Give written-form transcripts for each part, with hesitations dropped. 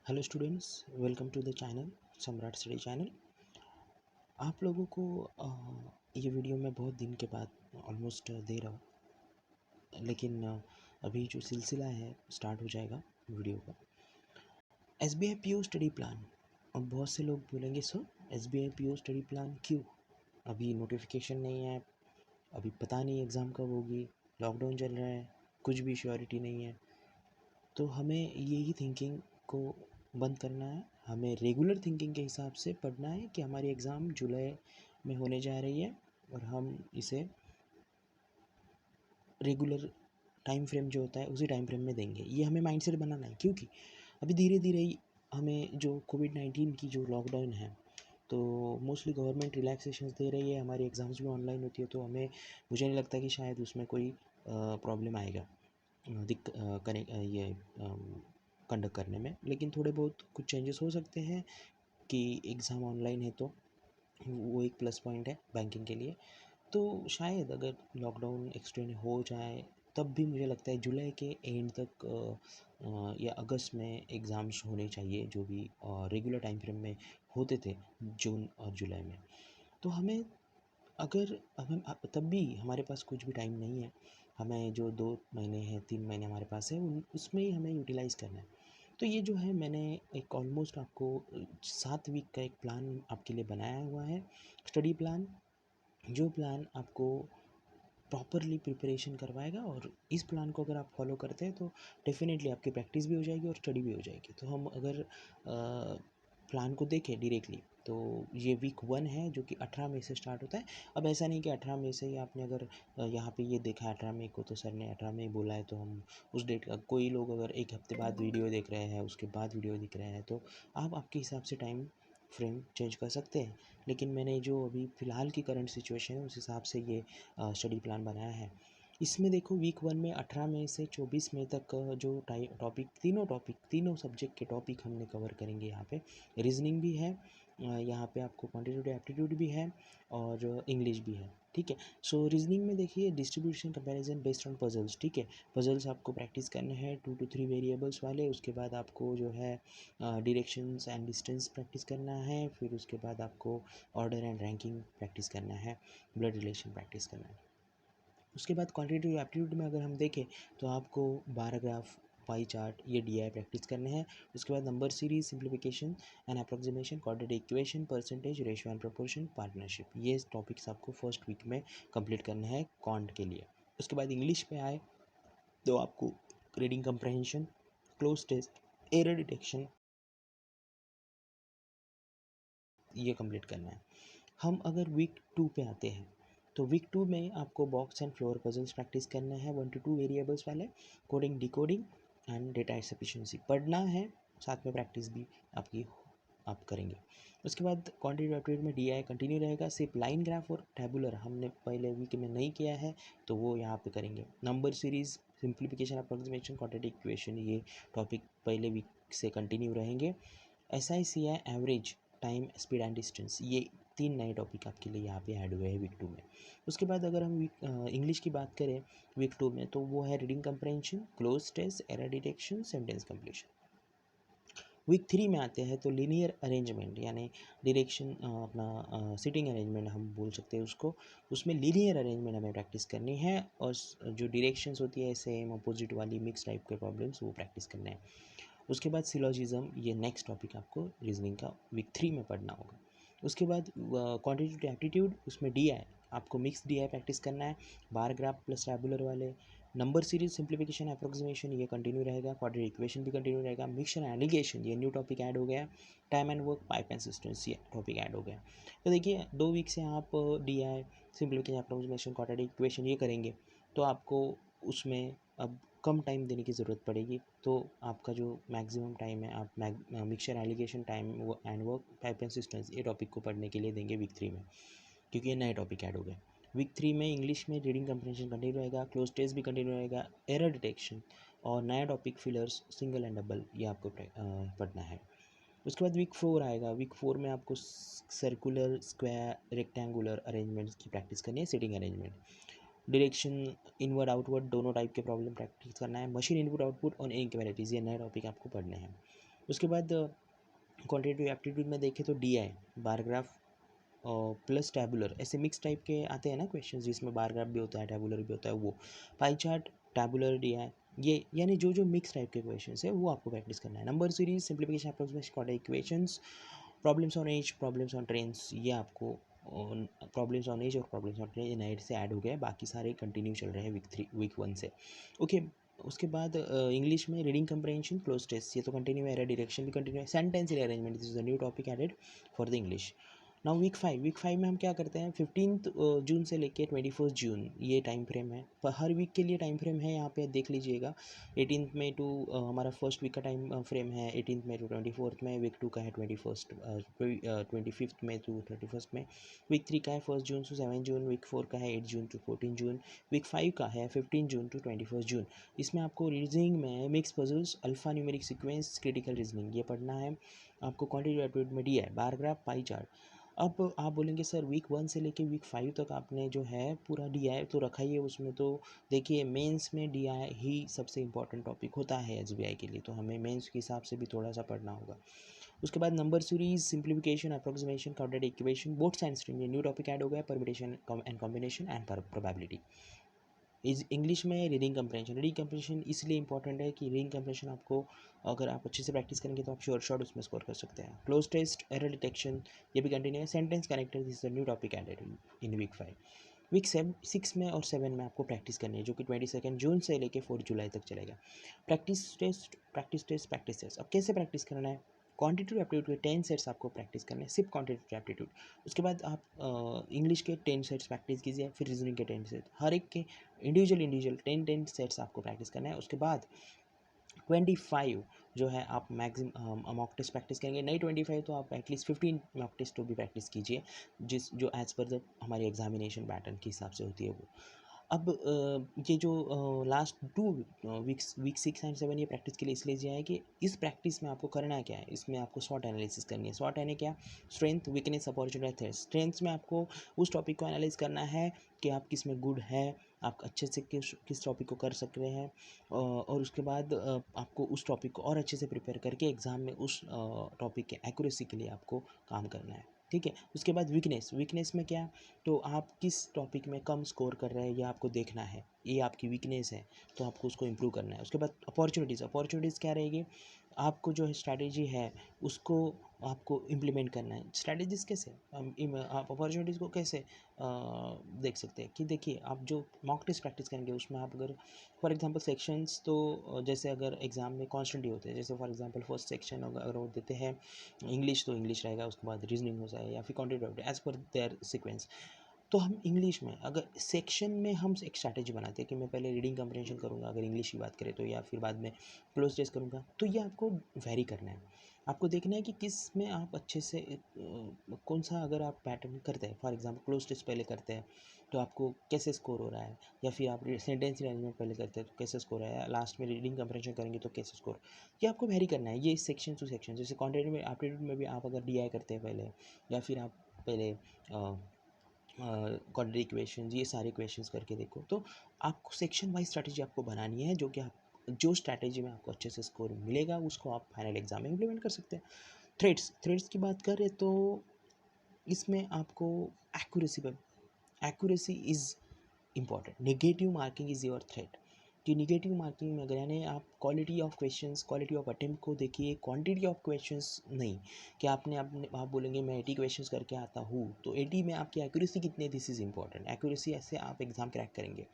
Hello students, welcome to the channel Samrat study channel. आप लोगों को ये वीडियो मैं बहुत दिन के बाद ऑलमोस्ट दे रहा हूँ, लेकिन अभी जो सिलसिला है स्टार्ट हो जाएगा वीडियो का। SBI PO study plan. अब बहुत से लोग बोलेंगे sir SBI PO study plan क्यों? अभी नोटिफिकेशन नहीं है, अभी पता नहीं एग्ज़ाम कब होगी, लॉकडाउन चल रहा है, कुछ भी श्योरिटी नहीं है। तो हमें यही थिंकिंग को बंद करना है। हमें रेगुलर थिंकिंग के हिसाब से पढ़ना है कि हमारी एग्ज़ाम जुलाई में होने जा रही है और हम इसे रेगुलर टाइम फ्रेम जो होता है उसी टाइम फ्रेम में देंगे। ये हमें माइंडसेट बनाना है, क्योंकि अभी धीरे धीरे हमें जो कोविड-19 की जो लॉकडाउन है, तो मोस्टली गवर्नमेंट रिलैक्सेशन दे रही है, हमारी एग्ज़ाम्स भी ऑनलाइन होती है, तो मुझे नहीं लगता कि शायद उसमें कोई प्रॉब्लम आएगा ये कंडक्ट करने में। लेकिन थोड़े बहुत कुछ चेंजेस हो सकते हैं कि एग्ज़ाम ऑनलाइन है, तो वो एक प्लस पॉइंट है बैंकिंग के लिए। तो शायद अगर लॉकडाउन एक्सटेंड हो जाए तब भी मुझे लगता है जुलाई के एंड तक या अगस्त में एग्ज़ाम्स होने चाहिए, जो भी रेगुलर टाइम फ्रेम में होते थे जून और जुलाई में। तो हमें अगर हम तब भी हमारे पास कुछ भी टाइम नहीं है, हमें जो 2 महीने हैं 3 महीने हमारे पास है, उसमें ही हमें यूटिलाइज़ करना है। तो ये जो है मैंने एक ऑलमोस्ट आपको 7 वीक का एक प्लान आपके लिए बनाया हुआ है, स्टडी प्लान, जो प्लान आपको प्रॉपरली प्रिपरेशन करवाएगा। और इस प्लान को अगर आप फॉलो करते हैं तो डेफिनेटली आपकी प्रैक्टिस भी हो जाएगी और स्टडी भी हो जाएगी। तो हम अगर प्लान को देखें डायरेक्टली, तो ये वीक 1 है जो कि 18 मई से स्टार्ट होता है। अब ऐसा नहीं कि 18 मई से ही आपने अगर यहाँ पे ये देखा 18 मई को, तो सर ने 18 मई बोला है तो हम उस डेट का, कोई लोग अगर एक हफ्ते बाद वीडियो देख रहे हैं, उसके बाद वीडियो दिख रहे हैं, तो आप आपके हिसाब से टाइम फ्रेम चेंज कर सकते हैं। लेकिन मैंने जो अभी फ़िलहाल की करंट सिचुएशन है उस हिसाब से ये स्टडी प्लान बनाया है। इसमें देखो वीक 1 में 18 मई से 24 मई तक जो तीनों सब्जेक्ट के टॉपिक हमने कवर करेंगे। यहाँ पे रीजनिंग भी है, यहाँ पे आपको क्वांटिटेटिव एप्टीट्यूड भी है और इंग्लिश भी है। ठीक है। सो रीजनिंग में देखिए distribution comparison based on puzzles. ठीक है, पजल्स आपको प्रैक्टिस करने हैं 2 to 3 वेरिएबल्स वाले। उसके बाद आपको जो है डायरेक्शंस एंड डिस्टेंस प्रैक्टिस करना है। फिर उसके बाद आपको ऑर्डर एंड रैंकिंग प्रैक्टिस करना है, ब्लड रिलेशन प्रैक्टिस करना है। उसके बाद क्वांटिटेटिव एप्टीट्यूड में अगर हम देखें तो आपको बार ग्राफ, पाई चार्ट, ये DI प्रैक्टिस करने हैं। उसके बाद number series, simplification and approximation, quadratic equation, percentage, ratio and proportion, partnership, ये टॉपिक्स आपको फर्स्ट वीक में कंप्लीट करने हैं क्वांट के लिए। उसके बाद इंग्लिश पे आए तो आपको reading comprehension, cloze test, error detection, ये कंप्लीट करना है। हम अगर वीक 2 पे आते हैं तो वीक 2 में आपको box and floor puzzles practice करना है, 1 to 2 वेरिएबल्स वाले, coding, decoding and data sufficiency पढ़ना है, साथ में प्रैक्टिस भी आपकी आप करेंगे। उसके बाद क्वांटिटेटिव एप्टीट्यूड में DI कंटिन्यू रहेगा, सिर्फ लाइन ग्राफ और टैबुलर हमने पहले वीक में नहीं किया है, तो वो यहाँ पे करेंगे। Number series, simplification, approximation, quadratic equation, ये टॉपिक पहले वीक से कंटिन्यू रहेंगे। SICI, average, time, speed and distance, ये 3 नए टॉपिक आपके लिए यहाँ पे ऐड हुए हैं वीक 2 में। उसके बाद अगर हम इंग्लिश की बात करें वीक 2 में, तो वो है reading comprehension, cloze test, error detection, sentence completion. Week 3 में आते हैं तो लीनियर अरेंजमेंट, यानी डायरेक्शन, अपना सिटिंग अरेंजमेंट हम बोल सकते हैं उसको, उसमें लीनियर अरेंजमेंट हमें प्रैक्टिस करनी है। और जो डायरेक्शंस होती है सेम अपोजिट वाली मिक्स टाइप के प्रॉब्लम्स, वो प्रैक्टिस करने हैं। उसके बाद सिलोजिज्म, ये नेक्स्ट टॉपिक आपको रीजनिंग का वीक 3 में पढ़ना होगा। उसके बाद क्वांटिटेटिव एप्टीट्यूड, उसमें DI, आपको मिक्स DI प्रैक्टिस करना है, बार ग्राफ प्लस टैबुलर वाले। नंबर सीरीज, सिंप्लीफिकेशन, अप्रोक्सीमेशन, ये कंटिन्यू रहेगा, क्वाड्रेटिक इक्वेशन भी कंटिन्यू रहेगा, मिक्सचर एंड एलिगेशन, ये न्यू टॉपिक ऐड हो गया, time and work, pipe and systems, ये टॉपिक ऐड हो गया। तो देखिए 2 वीक से आप DI, simplification, approximation, quadratic equation ये करेंगे, तो आपको उसमें अब कम टाइम देने की ज़रूरत पड़ेगी। तो आपका जो मैक्सिमम टाइम है आप mixture allegation, time and work, pipe and systems, ये टॉपिक को पढ़ने के लिए देंगे वीक 3 में, क्योंकि ये नए टॉपिक ऐड हो गए। वीक 3 में इंग्लिश में रीडिंग कंप्रहेंशन कंटिन्यू रहेगा, क्लोज टेस्ट भी कंटिन्यू रहेगा, एरर डिटेक्शन और नया topic fillers, single and double, ये आपको पढ़ना है। उसके बाद वीक 4 आएगा। वीक 4 में आपको सर्कुलर, स्क्वायर, रेक्टेंगुलर अरेंजमेंट्स की प्रैक्टिस करनी है, sitting arrangement, direction, inward outward, दोनों टाइप के प्रॉब्लम प्रैक्टिस करना है, मशीन इनपुट आउटपुट और इंक वैराइटीज़, ये नए टॉपिक आपको पढ़ने हैं। उसके बाद क्वांटिटेटिव एप्टीट्यूड में देखें तो DI bar graph plus tabular, ऐसे मिक्स टाइप के आते हैं ना क्वेश्चन जिसमें बार ग्राफ भी होता है टैबुलर भी होता है, वो पाई चार्ट टैबुलर DI, ये यानी जो जो मिक्स टाइप के क्वेश्चन है वो आपको प्रैक्टिस करना है। Number series, simplification, approximation, quadratic equations, problems on age, problems on trains, ये आपको प्रॉब्लम्स ऑन एज और प्रॉब्लम्स ऑन ट्रेन नाइट से ऐड हो गया, बाकी सारे कंटिन्यू चल रहे हैं वीक 1 से। ओके, उसके बाद इंग्लिश में रीडिंग कंप्रहेंशन, क्लोज टेस्ट, ये तो कंटिन्यू है, डायरेक्शन भी कंटिन्यू है, sentence rearrangement, this is the new topic added for the English. Now week 5 में हम क्या करते हैं, 15 जून से लेके 21 जून ये टाइम फ्रेम है, पर हर वीक के लिए टाइम फ्रेम है, यहाँ पे देख लीजिएगा। 18 मई टू हमारा फर्स्ट वीक का टाइम फ्रेम है, 18 मई टू 24 में, वीक 2 का है 25 मई टू 31 में, वीक 3 का है 1 जून टू 7 जून, वीक 4 का है 8 जून टू 14 जून, वीक 5 का है 15 जून टू 21 जून। इसमें आपको रीजनिंग में mix puzzles, alpha numeric sequence, critical reasoning ये पढ़ना है आपको। क्वांटिटेटिव एप्टीट्यूड में DI bar graph pie chart. अब आप बोलेंगे सर वीक 1 से लेके वीक 5 तक आपने जो है पूरा DI तो रखा ही है उसमें, तो देखिए मेंस में DI ही सबसे इंपॉर्टेंट टॉपिक होता है SBI के लिए, तो हमें मेंस के हिसाब से भी थोड़ा सा पढ़ना होगा। उसके बाद number series, simplification, approximation, quadratic equation, both science stream, ये न्यू टॉपिक ऐड हो गया, permutation and combination and probability. इस इंग्लिश में रीडिंग कंप्रेशन इसलिए इंपॉर्टेंट है कि रीडिंग कंप्रेशन आपको अगर आप अच्छे से प्रैक्टिस करेंगे तो आप श्योर शॉट उसमें स्कोर कर सकते हैं। क्लोज टेस्ट, एरर डिटेक्शन, ये भी कंटिन्यू है। Sentence connector, this is the new topic added in week 5। Week 6 में और 7 में आपको प्रैक्टिस करनी है, जो कि 22 जून से लेकर 4 जुलाई तक चलेगा। Practice test practice test practice test. अब कैसे प्रैक्टिस करना है, क्वांटिटेटिव एप्टीट्यूड के 10 सेट्स आपको प्रैक्टिस करने हैं, सिर्फ क्वांटिटेटिव एप्टीट्यूड। उसके बाद आप इंग्लिश के 10 सेट्स प्रैक्टिस कीजिए, फिर रीजनिंग के 10 सेट्स, हर एक के इंडिविजुअल 10 सेट्स आपको प्रैक्टिस करना है। उसके बाद 25 जो है आप मैक्सिमम मॉक टेस्ट प्रैक्टिस करेंगे, नहीं 25 तो आप एटलीस्ट 15 मॉक टेस्ट तो भी प्रैक्टिस कीजिए, जिस जो एज़ पर द हमारी एग्जामिनेशन पैटर्न के हिसाब से होती है वो। अब ये जो लास्ट 2 वीक्स, वीक 6 एंड 7 ये प्रैक्टिस के लिए इसलिए दिया है कि इस प्रैक्टिस में आपको करना क्या है, इसमें आपको स्वॉट एनालिसिस करनी है। स्वॉट यानी क्या, strength, weakness, opportunity, threats. Strengths में आपको उस टॉपिक को एनालाइज करना है कि आप किस में गुड है, आप अच्छे से किस टॉपिक को कर सक रहे हैं, और उसके बाद आपको उस टॉपिक को और अच्छे से प्रिपेयर करके एग्ज़ाम में उस टॉपिक के एक्यूरेसी के लिए आपको काम करना है, ठीक है। उसके बाद वीकनेस में क्या, तो आप किस टॉपिक में कम स्कोर कर रहे हैं ये आपको देखना है, ये आपकी वीकनेस है, तो आपको उसको इम्प्रूव करना है। उसके बाद अपॉर्चुनिटीज़ क्या रहेगी, आपको जो है स्ट्रैटेजी है उसको आपको इम्प्लीमेंट करना है। स्ट्रैटेजीज़ कैसे, आप अपॉर्चुनिटीज़ को कैसे देख सकते हैं कि देखिए आप जो मॉक टेस्ट प्रैक्टिस करेंगे उसमें आप अगर फॉर एग्जांपल सेक्शंस, तो जैसे अगर एग्ज़ाम में कॉन्स्टेंट ही होते हैं, जैसे फॉर एग्जांपल फर्स्ट सेक्शन अगर वो देते हैं इंग्लिश तो इंग्लिश रहेगा, उसके बाद रीजनिंग हो जाए या फिर क्वांटिटेटिव एज पर देयर सीक्वेंस। तो हम इंग्लिश में अगर सेक्शन में हम एक स्ट्रैटेजी बनाते हैं कि मैं पहले रीडिंग कंप्रहेंशन करूँगा अगर इंग्लिश की बात करें तो, या फिर बाद में क्लोज टेस्ट करूँगा, तो ये आपको वेरी करना है। आपको देखना है कि किस में आप अच्छे से कौन सा अगर आप पैटर्न करते हैं, फॉर एग्जांपल क्लोज टेस्ट पहले करते हैं तो आपको कैसे स्कोर हो रहा है, या फिर आप सेंटेंस अरेंजमेंट पहले करते हैं तो कैसे स्कोर है, या लास्ट में रीडिंग कंप्रहेंशन करेंगे तो कैसे स्कोर, ये आपको वेरी करना है। ये सेक्शन टू सेक्शन, जैसे क्वांटिटेटिव में एप्टीट्यूड में भी आप अगर DI करते हैं पहले, या फिर आप पहले क्वाड्रेटिक इक्वेशंस, ये सारे क्वेश्चंस करके देखो, तो आपको सेक्शन वाइज स्ट्रैटेजी आपको बनानी है, जो कि आप जो स्ट्रैटेजी में आपको अच्छे से स्कोर मिलेगा उसको आप फाइनल एग्जाम में इम्प्लीमेंट कर सकते हैं। थ्रेड्स की बात करें तो इसमें आपको एक्यूरेसी पर, accuracy is important. Negative marking is your threat, कि निगेटिव मार्किंग में अगर यानी आप quality of questions, quality of attempt को देखिए, क्वांटिटी ऑफ क्वेश्चंस नहीं, कि आपने अपने आप बोलेंगे मैं 80 क्वेश्चंस करके आता हूँ तो 80 में आपकी एक्यूरेसी कितनी है, दिस इज़ इंपॉर्टेंट। एक्यूरेसी ऐसे आप एग्जाम क्रैक करेंगे।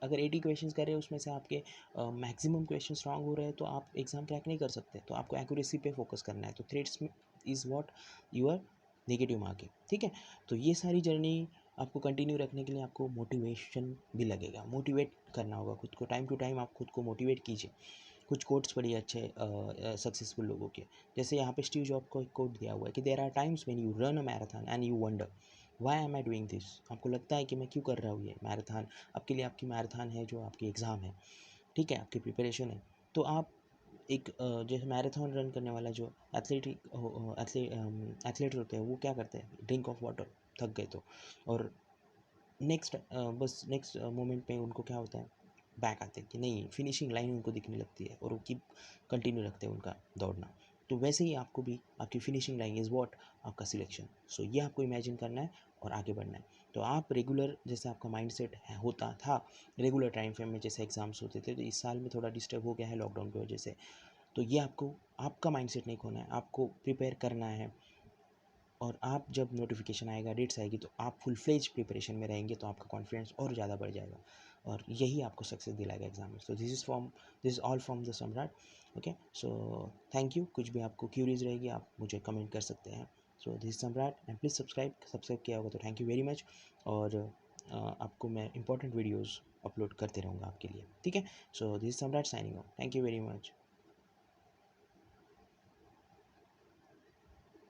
अगर 80 क्वेश्चंस कर रहे हैं उसमें से आपके मैक्सिमम क्वेश्चन रॉन्ग हो रहे हैं तो आप एग्जाम क्रैक नहीं कर सकते, तो आपको एक्यूरेसी पे फोकस करना है। तो threads is what your negative marking, ठीक है। तो ये सारी जर्नी आपको कंटिन्यू रखने के लिए आपको मोटिवेशन भी लगेगा, मोटिवेट करना होगा खुद को, टाइम टू टाइम आप खुद को मोटिवेट कीजिए। कुछ कोट्स पढ़िए अच्छे सक्सेसफुल लोगों के, जैसे यहाँ पे स्टीव जॉब को एक कोट दिया हुआ है कि there are times when you run a marathon and you wonder why am I doing this. आपको लगता है कि मैं क्यों कर रहा हूँ ये मैराथन, आपके लिए आपकी मैराथन है जो आपकी एग्ज़ाम है, ठीक है, आपकी प्रिपरेशन है। तो आप एक जैसे मैराथन रन करने वाला जो एथलीट होते हैं वो क्या करते हैं, ड्रिंक ऑफ वाटर, थक गए तो, और नेक्स्ट मोमेंट पे उनको क्या होता है, बैक आते हैं कि नहीं, फिनिशिंग लाइन उनको दिखने लगती है और वो कीप कंटिन्यू रखते हैं उनका दौड़ना। तो वैसे ही आपको भी आपकी फिनिशिंग लाइन इज़ वॉट आपका सिलेक्शन। सो ये आपको इमेजिन करना है और आगे बढ़ना है। तो आप रेगुलर जैसे आपका माइंडसेट होता था रेगुलर टाइम फ्रेम में जैसे एग्जाम्स होते थे, तो इस साल में थोड़ा डिस्टर्ब हो गया है लॉकडाउन की वजह से। तो ये आपको आपका माइंडसेट नहीं खोना है, आपको प्रिपेयर करना है। और आप जब नोटिफिकेशन आएगा, डेट्स आएगी, तो आप फुल फ्लेज प्रिपरेशन में रहेंगे, तो आपका कॉन्फिडेंस और ज़्यादा बढ़ जाएगा और यही आपको सक्सेस दिलाएगा एग्जाम में। So this is all from the Samrat. Okay, so thank you. कुछ भी आपको क्यूरीज रहेगी आप मुझे कमेंट कर सकते हैं। सो दिस इज सम्राट एंड प्लीज़ सब्सक्राइब किया होगा तो थैंक यू वेरी मच। और आपको मैं इंपॉर्टेंट वीडियोज़ अपलोड करते रहूँगा आपके लिए, ठीक है। सो दिस इज सम्राट signing off, thank you very much.